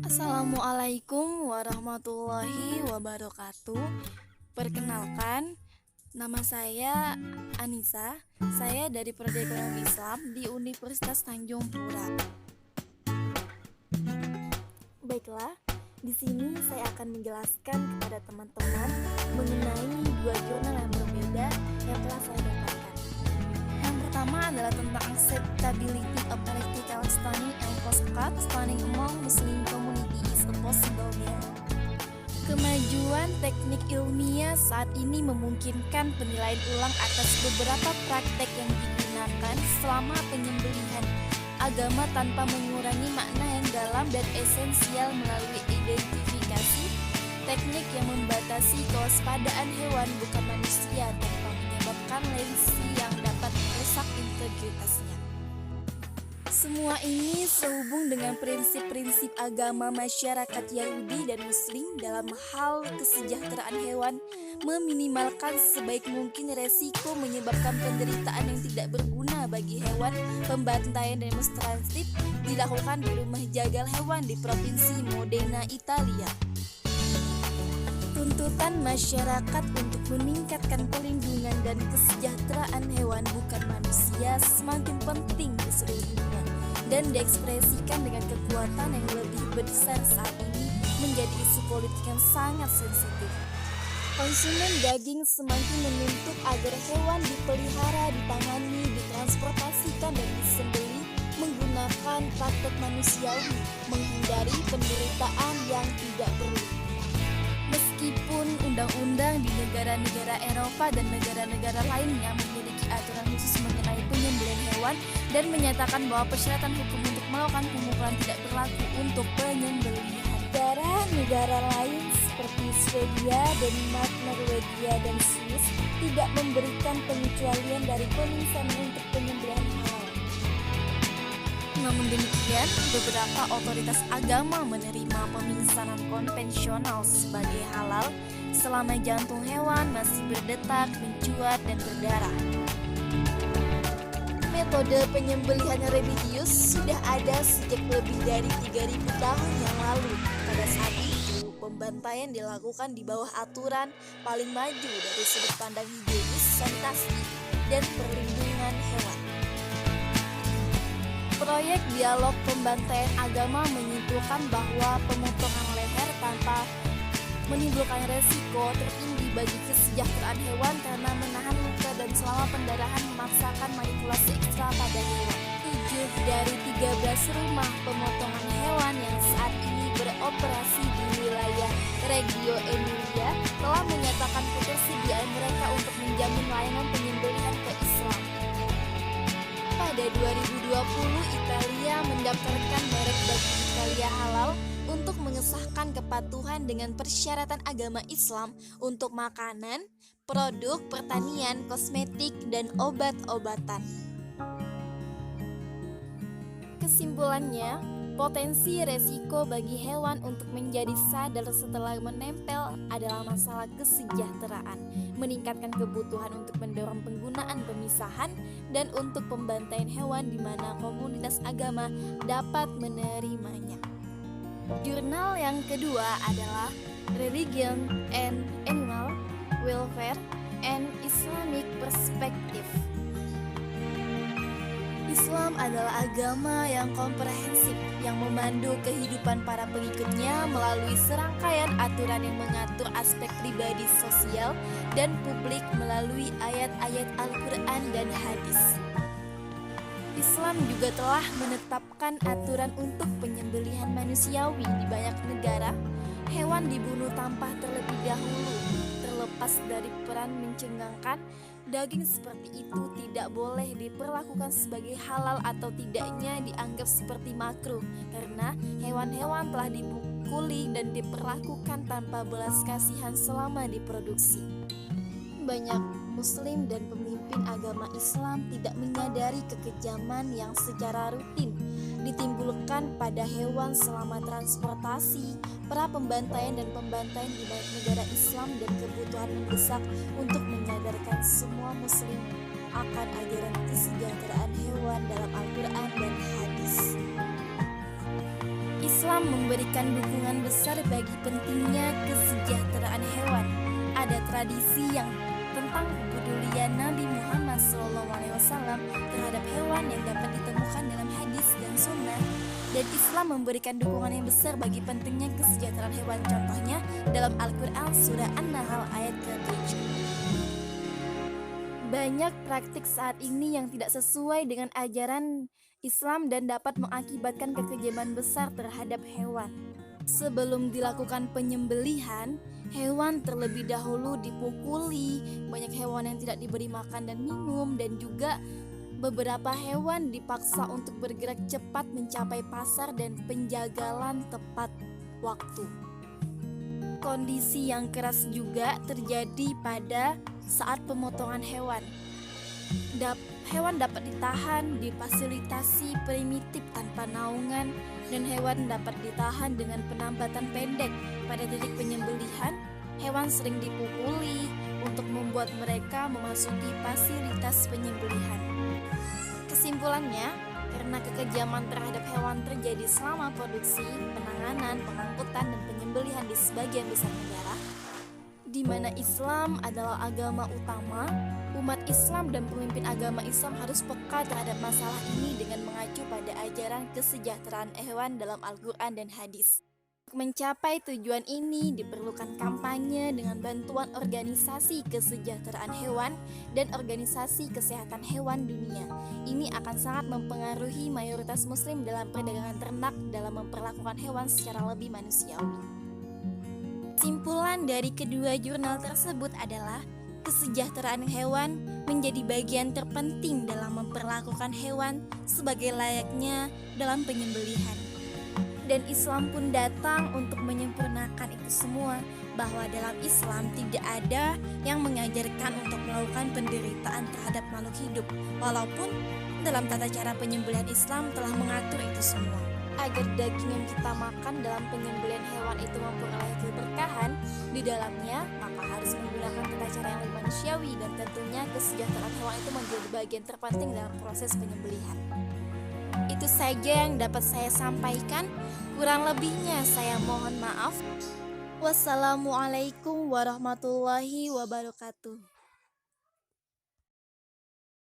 Assalamualaikum warahmatullahi wabarakatuh. Perkenalkan, nama saya Anissa. Saya dari Prodi Ekonomi Islam di Universitas Tanjung Pura. Baiklah, di sini saya akan menjelaskan kepada teman-teman mengenai dua jurnal yang berbeda yang telah saya dapatkan. Yang pertama adalah tentang acceptability of electrical stunning and postcard stunning among Muslim community is a possible there. Kemajuan teknik ilmiah saat ini memungkinkan penilaian ulang atas beberapa praktek yang digunakan selama penyembelihan agama tanpa mengurangi makna yang dalam dan esensial melalui identifikasi teknik yang membatasi kewaspadaan hewan bukan manusia tanpa menyebabkan lensi yang dapat merusak integritasnya. Semua ini sehubung dengan prinsip-prinsip agama masyarakat Yahudi dan Muslim dalam hal kesejahteraan hewan, meminimalkan sebaik mungkin resiko menyebabkan penderitaan yang tidak berguna bagi hewan. Pembantaian demonstratif dilakukan di rumah jagal hewan di Provinsi Modena, Italia. Tuntutan masyarakat untuk meningkatkan perlindungan dan kesejahteraan hewan bukan manusia semakin penting di seluruh dunia dan diekspresikan dengan kekuatan yang lebih besar saat ini menjadi isu politik yang sangat sensitif. Konsumen daging semakin menuntut agar hewan dipelihara, ditangani, ditransportasikan dan disembelih menggunakan praktek manusiawi, menghindari penderitaan yang tidak perlu. Meskipun undang-undang di negara-negara Eropa dan negara-negara lainnya memiliki aturan khusus mengenai penyembelihan hewan dan menyatakan bahwa persyaratan hukum untuk melakukan pemukulan tidak berlaku untuk penyembelihan. Negara lain seperti Swedia, Denmark, Norwegia, dan Swiss tidak memberikan pengecualian dari pemisahan untuk penyembelihan halal. Namun demikian, beberapa otoritas agama menerima pemisahan konvensional sebagai halal selama jantung hewan masih berdetak, mencuat, dan berdarah. Metode penyembelihan religius sudah ada sejak lebih dari 3.000 tahun yang lalu. Pada saat itu, pembantaian dilakukan di bawah aturan paling maju dari sudut pandang higienis, sanitasi, dan perlindungan hewan. Proyek dialog pembantaian agama menyimpulkan bahwa pemotongan leher tanpa menimbulkan resiko tertinggi bagi kesejahteraan hewan karena menahan luka dan selama pendarahan memaksakan manipulasi ekstra pada hewan. 7 dari 13 rumah pemotongan hewan yang saat ini beroperasi di wilayah Reggio Emilia telah menyatakan ketersediaan mereka untuk menjamin layanan penyembelihan ke Islam. Pada 2020, Italia mendaftarkan merek daging Italia halal untuk mengesahkan kepatuhan dengan persyaratan agama Islam untuk makanan, produk pertanian, kosmetik, dan obat-obatan. Kesimpulannya, potensi resiko bagi hewan untuk menjadi sadar setelah menempel adalah masalah kesejahteraan, meningkatkan kebutuhan untuk mendorong penggunaan pemisahan, dan untuk pembantaian hewan di mana komunitas agama dapat menerimanya. Jurnal yang kedua adalah Religion and Animal Welfare and Islamic Perspective. Islam adalah agama yang komprehensif yang memandu kehidupan para pengikutnya melalui serangkaian aturan yang mengatur aspek pribadi, sosial, dan publik melalui ayat-ayat Al-Quran dan hadis. Islam juga telah menetapkan aturan untuk penyembelihan manusiawi di banyak negara. Hewan dibunuh tanpa terlebih dahulu. Terlepas dari peran mencengangkan, daging seperti itu tidak boleh diperlakukan sebagai halal atau tidaknya dianggap seperti makruh karena hewan-hewan telah dipukuli dan diperlakukan tanpa belas kasihan selama diproduksi. Banyak Muslim dan pemimpin agama Islam tidak menyadari kekejaman yang secara rutin ditimbulkan pada hewan selama transportasi, pra pembantaian dan pembantaian di banyak negara Islam dan kebutuhan mendesak untuk menyadarkan semua Muslim akan ajaran kesejahteraan hewan dalam Al-Quran dan hadis. Islam memberikan dukungan besar bagi pentingnya kesejahteraan hewan. Ada tradisi yang tentang kepedulian Nabi Muhammad SAW terhadap hewan yang dapat ditemukan dalam hadis dan sunnah. Dan Islam memberikan dukungan yang besar bagi pentingnya kesejahteraan hewan. Contohnya dalam Al-Quran surah An-Nahl ayat ke-7. Banyak praktik saat ini yang tidak sesuai dengan ajaran Islam dan dapat mengakibatkan kekejaman besar terhadap hewan. Sebelum dilakukan penyembelihan, hewan terlebih dahulu dipukuli, banyak hewan yang tidak diberi makan dan minum, dan juga beberapa hewan dipaksa untuk bergerak cepat mencapai pasar dan penjagalan tepat waktu. Kondisi yang keras juga terjadi pada saat pemotongan hewan. Hewan dapat ditahan di fasilitasi primitif tanpa naungan, dan hewan dapat ditahan dengan penambatan pendek. Pada titik penyembelihan, hewan sering dipukuli untuk membuat mereka memasuki fasilitas penyembelihan. Kesimpulannya, karena kekejaman terhadap hewan terjadi selama produksi, penanganan, pengangkutan, dan penyembelihan di sebagian besar negara, di mana Islam adalah agama utama, umat Islam dan pemimpin agama Islam harus peka terhadap masalah ini dengan mengacu pada ajaran kesejahteraan hewan dalam Al-Quran dan hadis. Untuk mencapai tujuan ini diperlukan kampanye dengan bantuan organisasi kesejahteraan hewan dan organisasi kesehatan hewan dunia. Ini akan sangat mempengaruhi mayoritas muslim dalam perdagangan ternak dalam memperlakukan hewan secara lebih manusiawi. Kesimpulan dari kedua jurnal tersebut adalah kesejahteraan hewan menjadi bagian terpenting dalam memperlakukan hewan sebagai layaknya dalam penyembelihan. Dan Islam pun datang untuk menyempurnakan itu semua, bahwa dalam Islam tidak ada yang mengajarkan untuk melakukan penderitaan terhadap makhluk hidup, walaupun dalam tata cara penyembelihan Islam telah mengatur itu semua. Agar daging yang kita makan dalam penyembelihan hewan itu memperoleh keberkahan di dalamnya, maka harus menggunakan tata cara yang lebih manusiawi, dan tentunya kesejahteraan hewan itu menjadi bagian terpenting dalam proses penyembelihan. Itu saja yang dapat saya sampaikan. Kurang lebihnya saya mohon maaf. Wassalamualaikum warahmatullahi wabarakatuh.